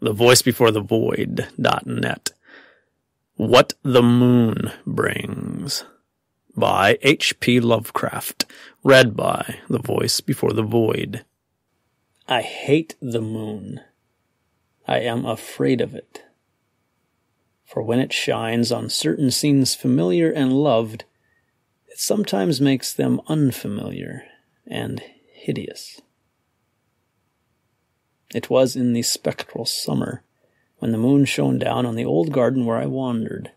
thevoicebeforethevoid.net. What the Moon Brings by H.P. Lovecraft. Read by The Voice Before the Void. I hate the moon. I am afraid of it. For when it shines on certain scenes familiar and loved, it sometimes makes them unfamiliar and hideous. It was in the spectral summer, when the moon shone down on the old garden where I wandered,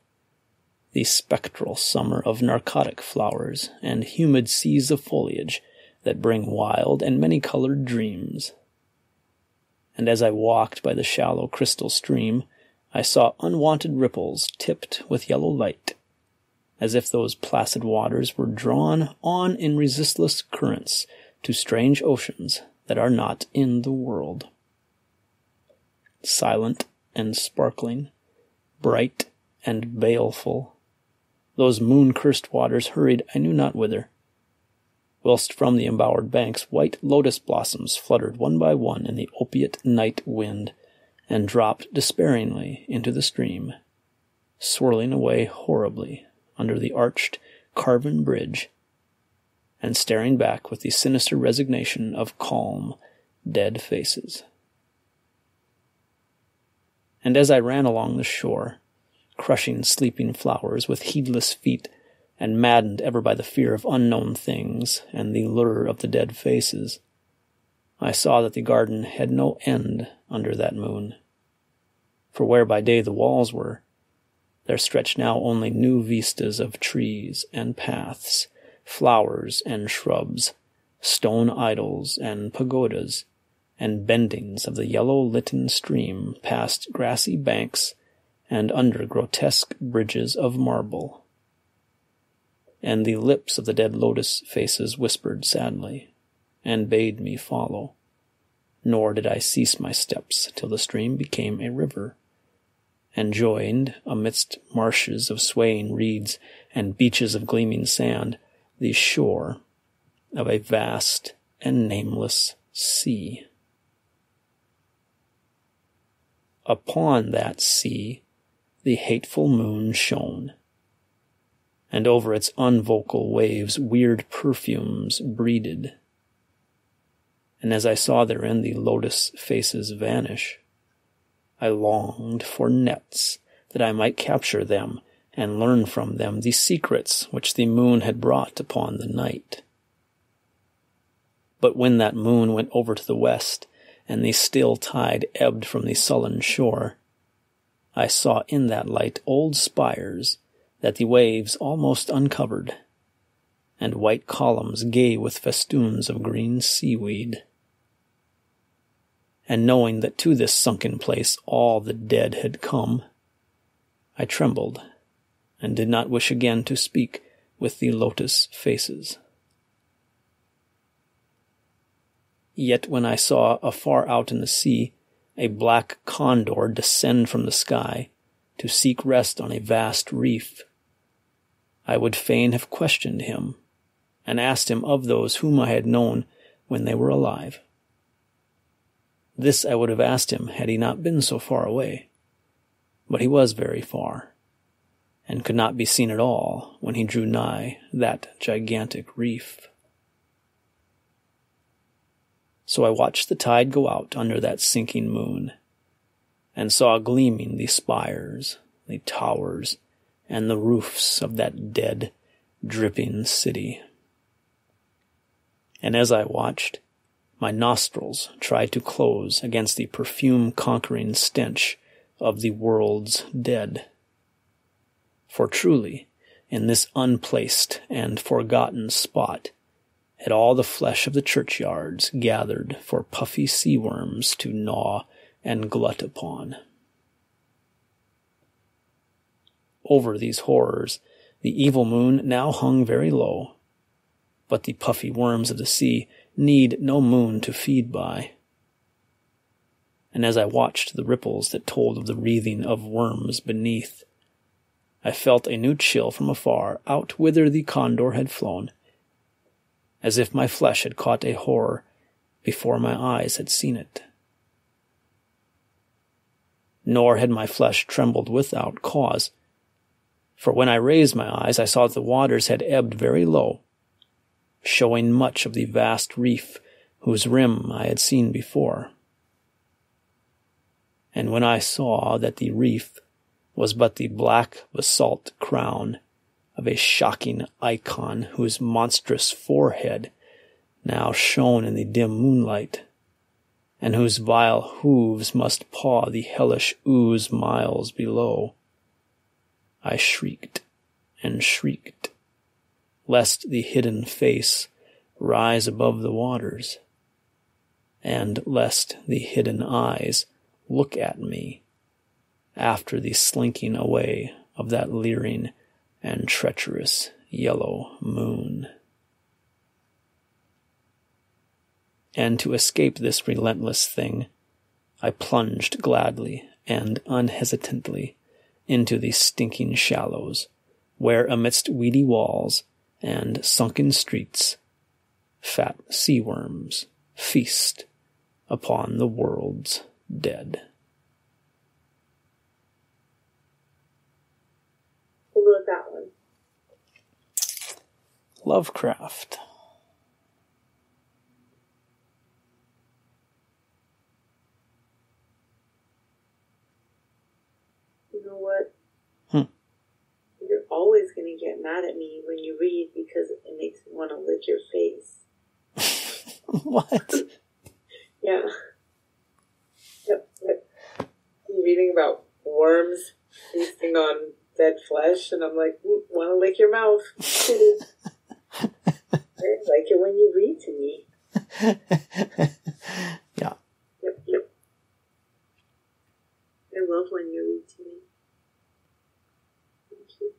the spectral summer of narcotic flowers and humid seas of foliage that bring wild and many-colored dreams. And as I walked by the shallow crystal stream, I saw unwanted ripples tipped with yellow light, as if those placid waters were drawn on in resistless currents to strange oceans that are not in the world. Silent and sparkling, bright and baleful, those moon-cursed waters hurried I knew not whither, whilst from the embowered banks white lotus blossoms fluttered one by one in the opiate night wind, and dropped despairingly into the stream, swirling away horribly under the arched, carven bridge, and staring back with the sinister resignation of calm, dead faces. And as I ran along the shore, crushing sleeping flowers with heedless feet, and maddened ever by the fear of unknown things and the lure of the dead faces, I saw that the garden had no end under that moon. For where by day the walls were, there stretched now only new vistas of trees and paths, flowers and shrubs, stone idols and pagodas, and bendings of the yellow-litten stream past grassy banks and under grotesque bridges of marble. And the lips of the dead lotus faces whispered sadly, and bade me follow. Nor did I cease my steps till the stream became a river, and joined, amidst marshes of swaying reeds and beaches of gleaming sand, the shore of a vast and nameless sea. Upon that sea the hateful moon shone, and over its unvocal waves weird perfumes breeded. And as I saw therein the lotus faces vanish, I longed for nets that I might capture them and learn from them the secrets which the moon had brought upon the night. But when that moon went over to the west, and the still tide ebbed from the sullen shore, I saw in that light old spires that the waves almost uncovered, and white columns gay with festoons of green seaweed. And knowing that to this sunken place all the dead had come, I trembled, and did not wish again to speak with the lotus faces. Yet when I saw afar out in the sea a black condor descend from the sky to seek rest on a vast reef, I would fain have questioned him, and asked him of those whom I had known when they were alive. This I would have asked him had he not been so far away, but he was very far, and could not be seen at all when he drew nigh that gigantic reef. So I watched the tide go out under that sinking moon, and saw gleaming the spires, the towers, and the roofs of that dead, dripping city. And as I watched, my nostrils tried to close against the perfume-conquering stench of the world's dead. For truly, in this unplaced and forgotten spot, had all the flesh of the churchyards gathered for puffy sea worms to gnaw and glut upon. Over these horrors the evil moon now hung very low, but the puffy worms of the sea need no moon to feed by. And as I watched the ripples that told of the wreathing of worms beneath, I felt a new chill from afar out whither the condor had flown, as if my flesh had caught a horror before my eyes had seen it. nor had my flesh trembled without cause. For when I raised my eyes, I saw that the waters had ebbed very low, showing much of the vast reef whose rim I had seen before. And when I saw that the reef was but the black basalt crown of a shocking icon whose monstrous forehead now shone in the dim moonlight, and whose vile hooves must paw the hellish ooze miles below, I shrieked and shrieked, lest the hidden face rise above the waters, and lest the hidden eyes look at me after the slinking away of that leering and treacherous yellow moon. And to escape this relentless thing, I plunged gladly and unhesitantly into the stinking shallows, where amidst weedy walls and sunken streets, fat sea worms feast upon the world's dead. Who wrote that one? Lovecraft. You know what? Hmm. You're always going to get mad at me when you read because it makes me want to lick your face. What? Yeah. Yep. I'm reading about worms feasting on dead flesh, and I'm like, want to lick your mouth. I like it when you read to me. Yeah. Yep. I love when you read to me. Thank you.